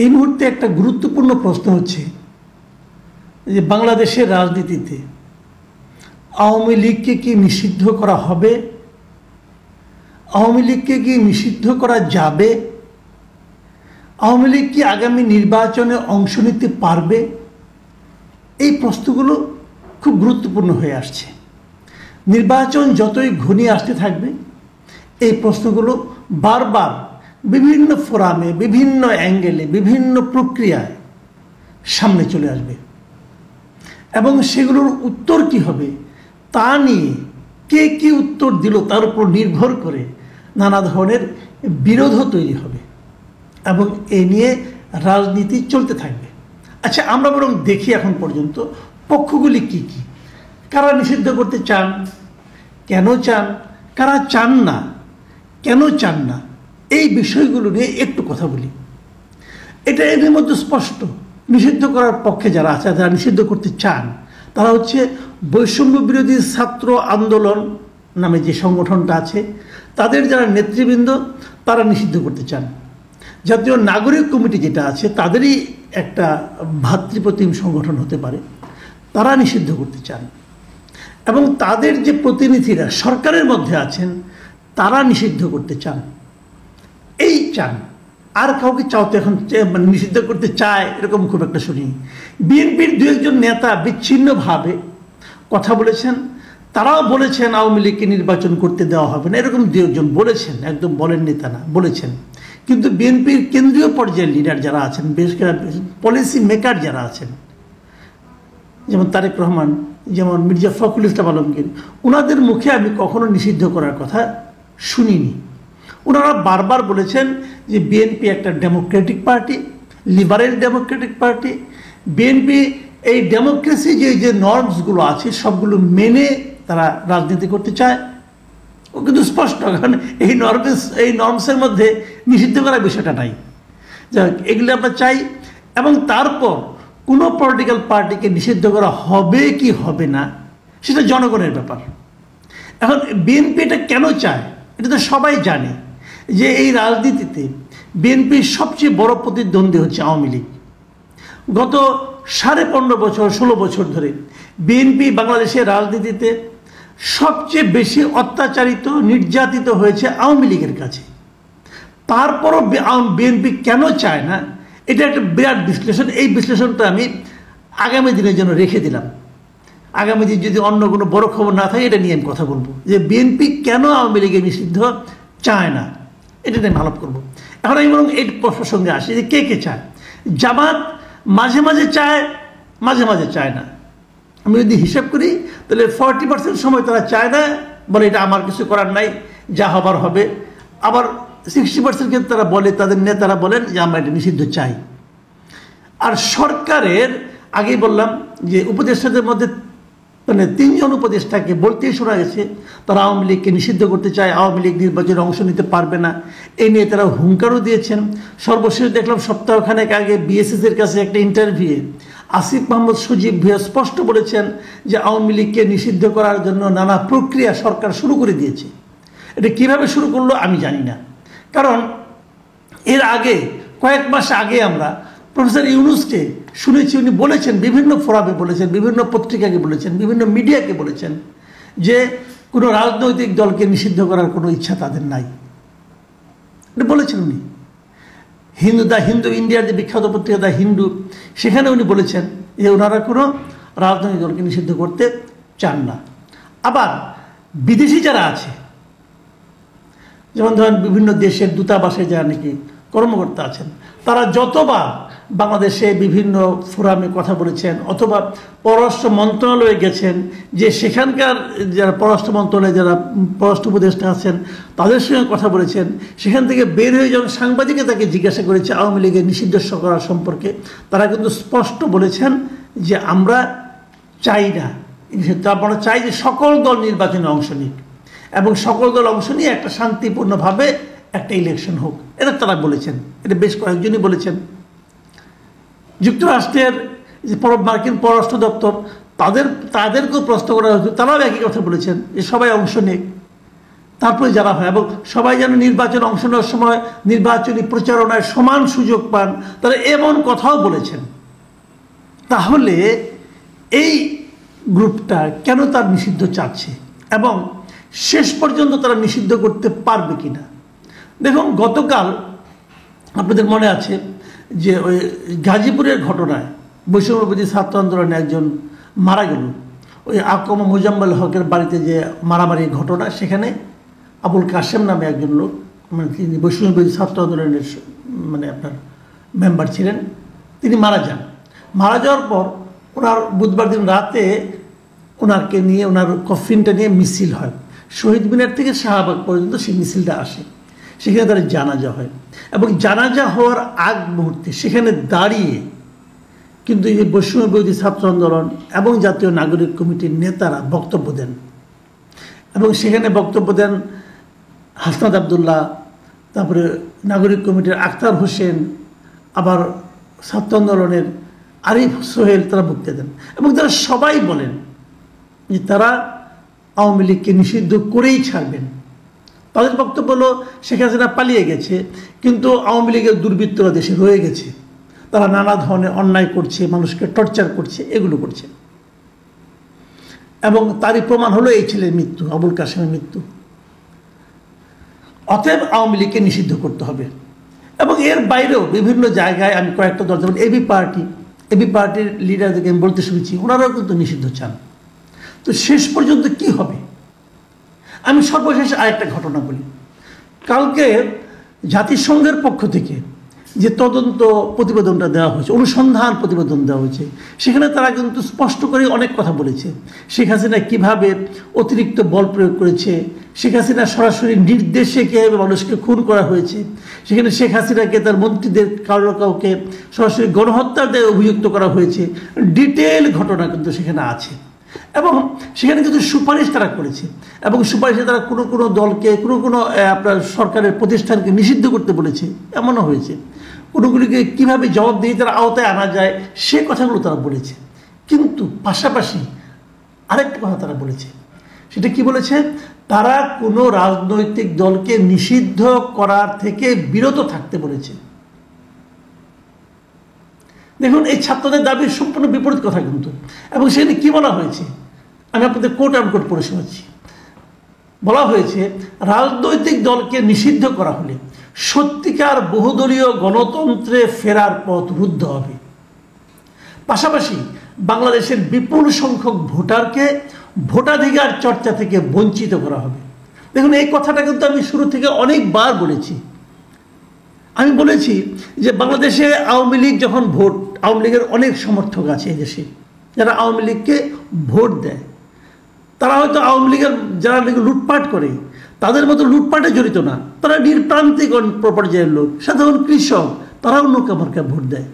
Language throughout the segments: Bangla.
এই মুহূর্তে একটা গুরুত্বপূর্ণ প্রশ্ন হচ্ছে যে বাংলাদেশের রাজনীতিতে আওয়ামী লীগকে কি নিষিদ্ধ করা হবে, আওয়ামী লীগকে কি নিষিদ্ধ করা যাবে, আওয়ামী লীগ কি আগামী নির্বাচনে অংশ নিতে পারবে। এই প্রশ্নগুলো খুব গুরুত্বপূর্ণ হয়ে আসছে। নির্বাচন যতই ঘনিয়ে আসতে থাকবে এই প্রশ্নগুলো বারবার বিভিন্ন ফোরামে, বিভিন্ন অ্যাঙ্গেলে, বিভিন্ন প্রক্রিয়ায় সামনে চলে আসবে এবং সেগুলোর উত্তর কি হবে তা নিয়ে কে কি উত্তর দিল তার উপর নির্ভর করে নানা ধরনের বিরোধও তৈরি হবে এবং এ নিয়ে রাজনীতি চলতে থাকবে। আচ্ছা, আমরা বরং দেখি এখন পর্যন্ত পক্ষগুলি কি কি, কারা নিষিদ্ধ করতে চান, কেন চান, কারা চান না, কেন চান না, এই বিষয়গুলো নিয়ে একটু কথা বলি। এটা এর মধ্যে স্পষ্ট। নিষিদ্ধ করার পক্ষে যারা আছে, যারা নিষিদ্ধ করতে চান, তারা হচ্ছে বৈষম্য বিরোধী ছাত্র আন্দোলন নামে যে সংগঠনটা আছে, তাদের যারা নেতৃবৃন্দ তারা নিষিদ্ধ করতে চান। জাতীয় নাগরিক কমিটি যেটা আছে, তাদেরই একটা ভাতৃপ্রতিম সংগঠন হতে পারে, তারা নিষিদ্ধ করতে চান। এবং তাদের যে প্রতিনিধিরা সরকারের মধ্যে আছেন তারা নিষিদ্ধ করতে চান। এই চান, আর কাউকে চাওতে এখন মানে নিষিদ্ধ করতে চায় এরকম খুব একটা শুনি। বিএনপির দু একজন নেতা বিচ্ছিন্নভাবে কথা বলেছেন, তারাও বলেছেন আওয়ামী লীগকে নির্বাচন করতে দেওয়া হবে না, এরকম দু একজন বলেছেন, একদম বলেন নেতা না, বলেছেন। কিন্তু বিএনপির কেন্দ্রীয় পর্যায়ের লিডার যারা আছেন, বিশেষ করে পলিসি মেকার যারা আছেন, যেমন তারেক রহমান, যেমন মির্জা ফখরুল ইসলাম আলমগীর, ওনাদের মুখে আমি কখনো নিষিদ্ধ করার কথা শুনিনি। ওনারা বারবার বলেছেন যে বিএনপি একটা Democratic party, liberal Democratic party. BNP এই ডেমোক্রেসি যে নর্মসগুলো আছে সবগুলো মেনে তারা রাজনীতি করতে চায়। ও কিন্তু স্পষ্ট, কারণ এই নর্মসের মধ্যে নিষিদ্ধ করার বিষয়টা নাই। যাই হোক, এগুলো আমরা চাই। এবং তারপর কোনো পলিটিক্যাল পার্টিকে নিষিদ্ধ করা হবে কি হবে না সেটা জনগণের ব্যাপার। এখন বিএনপি এটা কেন চায় এটা তো সবাই জানে, যে এই রাজনীতিতে বিএনপির সবচেয়ে বড় প্রতিদ্বন্দ্বী হচ্ছে আওয়ামী লীগ। গত 15.5 বছর, 16 বছর ধরে বিএনপি বাংলাদেশের রাজনীতিতে সবচেয়ে বেশি অত্যাচারিত, নির্যাতিত হয়েছে আওয়ামী লীগের কাছে। তারপরও বিএনপি কেন চায় না, এটা একটা বিরাট বিশ্লেষণ। এই বিশ্লেষণটা আমি আগামী দিনের জন্য রেখে দিলাম। আগামী দিন যদি অন্য কোনো বড় খবর না থাকে এটা নিয়ে আমি কথা বলবো, যে বিএনপি কেন আওয়ামী লীগের নিষিদ্ধ চায় না, এটা নিয়ে আমি আলাপ করবো। এখন আমি বরং এই প্রসঙ্গে আসি যে কে কে চায়। জামাত মাঝে মাঝে চায়, মাঝে মাঝে চায় না। আমি যদি হিসাব করি তাহলে 40% সময় তারা চায় না, বলে এটা আমার কিছু করার নাই, যা হবার হবে। আবার 60% ক্ষেত্রে তারা বলে, তাদের নেতারা বলেন যে আমরা এটা নিষিদ্ধ চাই। আর সরকারের আগেই বললাম যে উপদেষ্টাদের মধ্যে মানে 3 জন উপদেষ্টাকে বলতেই শোনা গেছে তারা আওয়ামী লীগকে নিষিদ্ধ করতে চায়, আওয়ামী লীগ নির্বাচনে অংশ নিতে পারবে না, এই নিয়ে তারা হুঙ্কারও দিয়েছেন। সর্বশেষ দেখলাম সপ্তাহখানেক আগে বিএসএসের কাছে একটা ইন্টারভিউয়ে আসিফ মাহমুদ সজীব ভূঁইয়া স্পষ্ট বলেছেন যে আওয়ামী লীগকে নিষিদ্ধ করার জন্য নানা প্রক্রিয়া সরকার শুরু করে দিয়েছে। এটা কীভাবে শুরু করলো আমি জানি না, কারণ এর আগে কয়েক মাস আগে আমরা প্রফেসর ইউনূসকে শুনেছি, উনি বলেছেন, বিভিন্ন ফোরামে বলেছেন, বিভিন্ন পত্রিকাকে বলেছেন, বিভিন্ন মিডিয়াকে বলেছেন যে কোনো রাজনৈতিক দলকে নিষিদ্ধ করার কোনো ইচ্ছা তাদের নাই। এটা বলেছেন উনি। হিন্দু ইন্ডিয়ার যে বিখ্যাত পত্রিকা দ্য হিন্দু, সেখানে উনি বলেছেন যে ওনারা কোনো রাজনৈতিক দলকে নিষিদ্ধ করতে চান না। আবার বিদেশি যারা আছে, যেমন ধরেন বিভিন্ন দেশের দূতাবাসে যারা নাকি কর্মকর্তা আছেন, তারা যতবার বাংলাদেশে বিভিন্ন ফোরামে কথা বলেছেন অথবা পররাষ্ট্র মন্ত্রণালয়ে গেছেন, যে সেখানকার যারা পররাষ্ট্র মন্ত্রণালয়ে যারা পররাষ্ট্র উপদেষ্টা আছেন তাদের সঙ্গে কথা বলেছেন, সেখান থেকে বের হয়ে যখন সাংবাদিকে তাকে জিজ্ঞাসা করেছে আওয়ামী লীগের নিষিদ্ধ করার সম্পর্কে, তারা কিন্তু স্পষ্ট বলেছেন যে আমরা চাই না, আমরা চাই যে সকল দল নির্বাচনে অংশ নিক এবং সকল দল অংশ নিয়ে একটা শান্তিপূর্ণভাবে একটা ইলেকশন হোক, এটা তারা বলেছেন। এটা বেশ কয়েকজনই বলেছেন। যুক্তরাষ্ট্রের যে মার্কিন পররাষ্ট্র দপ্তর তাদেরকেও প্রশ্ন করা হয়েছে, তারাও একই কথা বলেছেন যে সবাই অংশ নেক। তারপরে যারা হয়, এবং সবাই যেন নির্বাচনে অংশ নেওয়ার সময় নির্বাচনী প্রচারণায় সমান সুযোগ পান, তারা এমন কথাও বলেছেন। তাহলে এই গ্রুপটা কেন তার নিষিদ্ধ চাচ্ছে এবং শেষ পর্যন্ত তারা নিষিদ্ধ করতে পারবে কিনা? দেখুন, গতকাল আপনাদের মনে আছে যে ওই গাজীপুরের ঘটনায় বৈষম্যবিরোধী ছাত্র আন্দোলনে একজন মারা গেল, ওই আকম মোজাম্মেল হকের বাড়িতে যে মারামারির ঘটনা, সেখানে আবুল কাশেম নামে একজন লোক, মানে তিনি বৈষম্যবিরোধী ছাত্র আন্দোলনের মানে আপনার মেম্বার ছিলেন, তিনি মারা যান। মারা যাওয়ার পর ওনার বুধবার দিন রাতে ওনাকে নিয়ে, ওনার কফিনটা নিয়ে মিছিল হয়, শহীদ মিনার থেকে শাহবাগ পর্যন্ত সেই মিছিলটা আসে। সেখানে তার জানাজা হয় এবং জানাজা হওয়ার আগ মুহূর্তে সেখানে দাঁড়িয়ে কিন্তু এই বৈষম্যবিরোধী ছাত্র আন্দোলন এবং জাতীয় নাগরিক কমিটির নেতারা বক্তব্য দেন, এবং সেখানে বক্তব্য দেন হাসনাত আবদুল্লাহ, তারপরে নাগরিক কমিটির আখতার হোসেন, আবার ছাত্র আন্দোলনের আরিফ সোহেল, তারা বক্তব্য দেন এবং তারা সবাই বলেন যে তারা আওয়ামী লীগকে নিষিদ্ধ করেই ছাড়বেন। তাদের বক্তব্য হলো শেখ হাসিনা পালিয়ে গেছে, কিন্তু আওয়ামী লীগের দুর্বৃত্তরা দেশে রয়ে গেছে, তারা নানা ধরনের অন্যায় করছে, মানুষকে টর্চার করছে, এগুলো করছে। এবং তারই প্রমাণ হলো এই ছেলের মৃত্যু, আবুল কাশেমের মৃত্যু। অতএব আওয়ামী লীগকে নিষিদ্ধ করতে হবে। এবং এর বাইরেও বিভিন্ন জায়গায় আমি কয়েকটা দল, যেমন এবি পার্টির লিডারদেরকে আমি বলতে শুনেছি, ওনারাও কিন্তু নিষিদ্ধ চান। তো শেষ পর্যন্ত কি হবে? আমি সর্বশেষ আরেকটা ঘটনা বলি। কালকে জাতিসংঘের পক্ষ থেকে যে তদন্ত প্রতিবেদনটা দেওয়া হয়েছে, অনুসন্ধান প্রতিবেদন দেওয়া হয়েছে, সেখানে তারা কিন্তু স্পষ্ট করে অনেক কথা বলেছে। শেখ হাসিনা কীভাবে অতিরিক্ত বল প্রয়োগ করেছে, শেখ হাসিনা সরাসরি নির্দেশে কীভাবে মানুষকে খুন করা হয়েছে, সেখানে শেখ হাসিনাকে তার মন্ত্রীদের কাউকে সরাসরি গণহত্যার দায়ে অভিযুক্ত করা হয়েছে। ডিটেল ঘটনা কিন্তু সেখানে আছে এবং সেখানে কিন্তু সুপারিশ তারা করেছে, এবং সুপারিশে তারা কোনো দলকে, কোনো আপনার সরকারের প্রতিষ্ঠানকে নিষিদ্ধ করতে বলেছে, এমনও হয়েছে। কোনোগুলিকে কীভাবে জবাবদিহিতার আওতায় আনা যায় সে কথাগুলো তারা বলেছে। কিন্তু পাশাপাশি আরেকটা কথা তারা বলেছে, সেটা কি বলেছে? তারা কোনো রাজনৈতিক দলকে নিষিদ্ধ করার থেকে বিরত থাকতে বলেছে। দেখুন, এই ছাত্রদের দাবির সম্পূর্ণ বিপরীত কথা কিন্তু। এবং সেখানে কি বলা হয়েছে, আমি আপনাদের কোট আনকোট পড়ে শোনাচ্ছি। বলা হয়েছে, রাজনৈতিক দলকে নিষিদ্ধ করা হলে সত্যিকার বহুদলীয় গণতন্ত্রে ফেরার পথ রুদ্ধ হবে। পাশাপাশি বাংলাদেশের বিপুল সংখ্যক ভোটারকে ভোটাধিকার চর্চা থেকে বঞ্চিত করা হবে। দেখুন, এই কথাটা কিন্তু আমি শুরু থেকে অনেকবার বলেছি। আমি বলেছি যে বাংলাদেশে আওয়ামী লীগ যখন আওয়ামী লীগের অনেক সমর্থক আছে এই দেশে, যারা আওয়ামী লীগকে ভোট দেয়, তারা হয়তো আওয়ামী লীগের যারা লুটপাট করে তাদের মতো লুটপাটে জড়িত না, তারা নির্প্রান্তিক পর্যায়ের লোক, সাধারণ কৃষক, তারাও নৌকা মার্কা ভোট দেয়।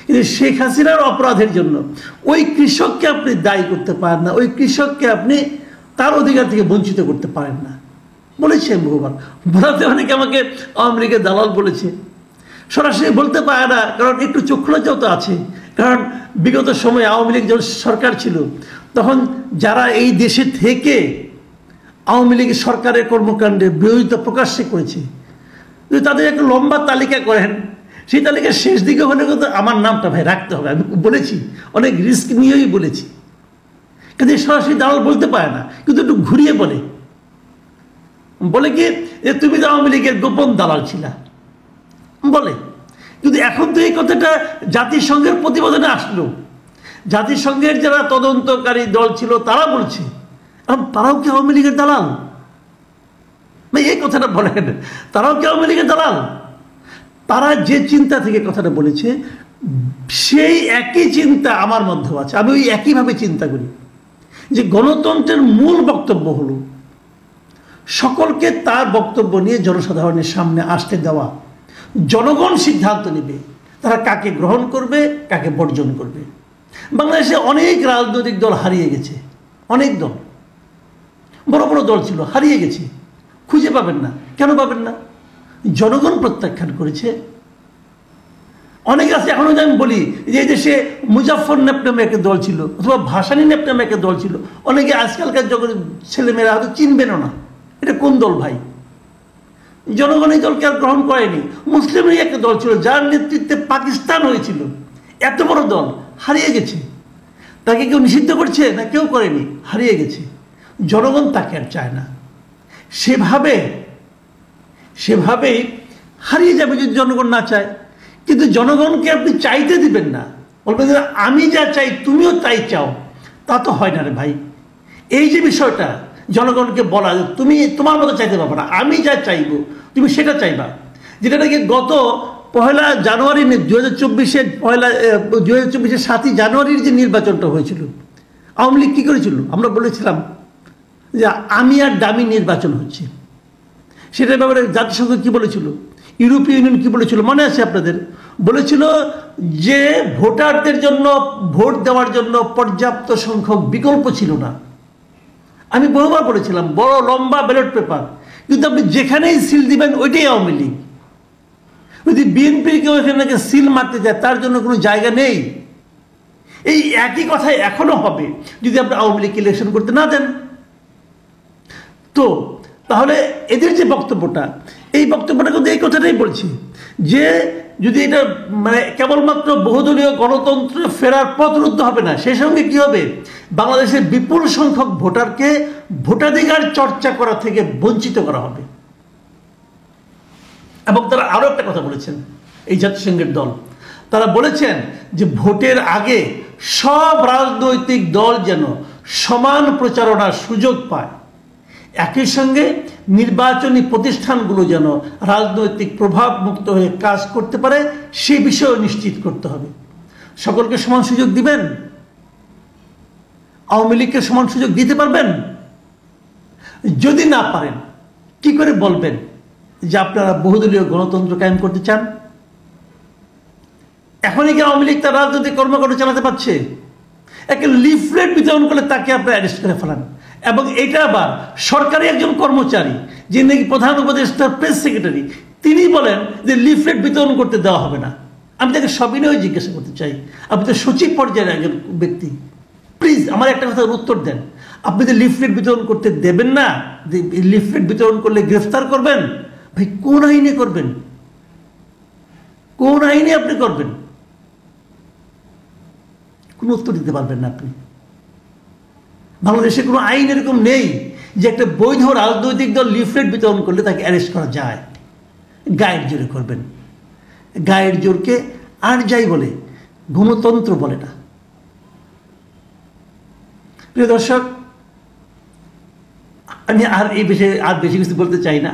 কিন্তু শেখ হাসিনার অপরাধের জন্য ওই কৃষককে আপনি দায়ী করতে পারেন না, ওই কৃষককে আপনি তার অধিকার থেকে বঞ্চিত করতে পারেন না। বলেছি আমি বহুবার, বলাতে অনেকে আমাকে আওয়ামী লীগের দালাল বলেছে। সরাসরি বলতে পারে না, কারণ একটু চক্ষুলজ্জাও তো আছে। কারণ বিগত সময়ে আওয়ামী লীগ যখন সরকার ছিল, তখন যারা এই দেশে থেকে আওয়ামী লীগের সরকারের কর্মকাণ্ডে বিরোধিতা প্রকাশ্যে করেছে, যদি তাদের একটা লম্বা তালিকা করেন, সেই তালিকার শেষ দিকে হলে কিন্তু আমার নামটা ভাই রাখতে হবে। আমি বলেছি, অনেক রিস্ক নিয়েই বলেছি, কিন্তু সরাসরি দালাল বলতে পারে না, কিন্তু একটু ঘুরিয়ে বলে কি যে তুমি তো আওয়ামী লীগের গোপন দালাল ছিলা বলে। কিন্তু এখন তো এই কথাটা জাতিসংঘের প্রতিবেদনে আসলো, জাতিসংঘের যারা তদন্তকারী দল ছিল তারা বলছে, এখন তারাও কি আওয়ামী লীগের দালাল? এই কথাটা বলেন, তারাও কি আওয়ামী লীগের দালাল? তারা যে চিন্তা থেকে কথাটা বলেছে, সেই একই চিন্তা আমার মধ্যেও আছে। আমি ওই একইভাবে চিন্তা করি যে গণতন্ত্রের মূল বক্তব্য হলো সকলকে তার বক্তব্য নিয়ে জনসাধারণের সামনে আসতে দেওয়া। জনগণ সিদ্ধান্ত নেবে তারা কাকে গ্রহণ করবে, কাকে বর্জন করবে। বাংলাদেশে অনেক রাজনৈতিক দল হারিয়ে গেছে, অনেক দল, বড় বড় দল ছিল, হারিয়ে গেছে, খুঁজে পাবেন না। কেন পাবেন না? জনগণ প্রত্যাখ্যান করেছে। অনেক আছে এখনো, আমি বলি যে এই দেশে মুজাফফর নেপ নামে একটা দল ছিল, অথবা ভাসানী নেপ নামে একটা দল ছিল, অনেকে আজকালকার জগতের ছেলেমেয়েরা হয়তো চিনবেনও না, এটা কোন দল ভাই? জনগণ এই দলকে আর গ্রহণ করেনি। মুসলিমই একটা দল ছিল যার নেতৃত্বে পাকিস্তান হয়েছিল, এত বড় দল হারিয়ে গেছে। তাকে কেউ নিষিদ্ধ করছে না? কেউ করেনি, হারিয়ে গেছে। জনগণ তাকে আর চায় না। সেভাবেই হারিয়ে যাবে যদি জনগণ না চায়। কিন্তু জনগণকে আপনি চাইতে দিবেন না, বলবেন যে আমি যা চাই তুমিও তাই চাও, তা তো হয় না রে ভাই। এই যে বিষয়টা জনগণকে বলা যে তুমি তোমার মতো চাইতে পারবে না, আমি যা চাইবো তুমি সেটা চাইবা, যেটা নাকি গত 1 জানুয়ারি 2024-এর 7ই জানুয়ারির যে নির্বাচনটা হয়েছিল, আওয়ামী লীগ কী করেছিল? আমরা বলেছিলাম যে আমি আর দামি নির্বাচন হচ্ছে। সেটার ব্যাপারে জাতিসংঘ কী বলেছিল, ইউরোপীয় ইউনিয়ন কী বলেছিল মনে আছে আপনাদের? বলেছিল যে ভোটারদের জন্য ভোট দেওয়ার জন্য পর্যাপ্ত সংখ্যক বিকল্প ছিল না। আমি বহুবার বলেছিলাম বড় লম্বা ব্যালট পেপার, কিন্তু আপনি যেখানেই সিল দিবেন ওইটাই আওয়ামী লীগ। যদি বিএনপির কেউ এখানে সিল মারতে যায় তার জন্য কোনো জায়গা নেই। এই একই কথাই এখনো হবে যদি আপনি আওয়ামী লীগ ইলেকশন করতে না দেন। তো তাহলে এদের যে বক্তব্যটা, এই বক্তব্যটা কিন্তু এই কথাটাই বলছি যে যদি এটা মানে কেবলমাত্র বহুদলীয় গণতন্ত্র ফেরার পথ রুদ্ধ হবে না, সেই সঙ্গে কি হবে, বাংলাদেশের বিপুল সংখ্যক ভোটারকে ভোটাধিকার চর্চা করা থেকে বঞ্চিত করা হবে। এবং তারা আরো একটা কথা বলেছেন, এই জাতিসংঘের দল, তারা বলেছেন যে ভোটের আগে সব রাজনৈতিক দল যেন সমান প্রচারণার সুযোগ পায়, একই সঙ্গে নির্বাচনী প্রতিষ্ঠানগুলো যেন রাজনৈতিক প্রভাব মুক্ত হয়ে কাজ করতে পারে সে বিষয়ে নিশ্চিত করতে হবে। সকলকে সমান সুযোগ দিবেন? আওয়ামী লীগকে সমান সুযোগ দিতে পারবেন? যদি না পারেন কি করে বলবেন যে আপনারা বহুদলীয় গণতন্ত্র কায়েম করতে চান? এখনই কি আওয়ামী লীগ তার রাজনৈতিক কর্মকাণ্ড চালাতে পারছে? একটা লিফলেট বিতরণ করলে তাকে আপনারা অ্যারেস্ট করে ফেলান, এবং এটা আবার সরকারি একজন কর্মচারী যিনি নাকি প্রধান উপদেষ্টার প্রেস সেক্রেটারি, তিনি বলেন যে লিফলেট বিতরণ করতে দেওয়া হবে না। আমি তাকে সবিনয়ে জিজ্ঞাসা করতে চাই, আপনি তো সচিব পর্যায়ের একজন ব্যক্তি, প্লিজ আমার একটা কথার উত্তর দেন। আপনি যে লিফলেট বিতরণ করতে দেবেন না, লিফলেট বিতরণ করলে গ্রেফতার করবেন, ভাই কোন আইনে করবেন? কোন আইনে আপনি করবেন? কোনো উত্তর দিতে পারবেন না আপনি। বাংলাদেশে কোনো আইন এরকম নেই যে একটা বৈধ রাজনৈতিক দল লিফলেট বিতরণ করলে তাকে অ্যারেস্ট করা যায়। গায়ের জোরে করবেন। গায়ের জোরকে আর যাই বলে, গণতন্ত্র বলে না। প্রিয় দর্শক, আমি আর এই বিষয়ে আর বেশি কিছু বলতে চাই না।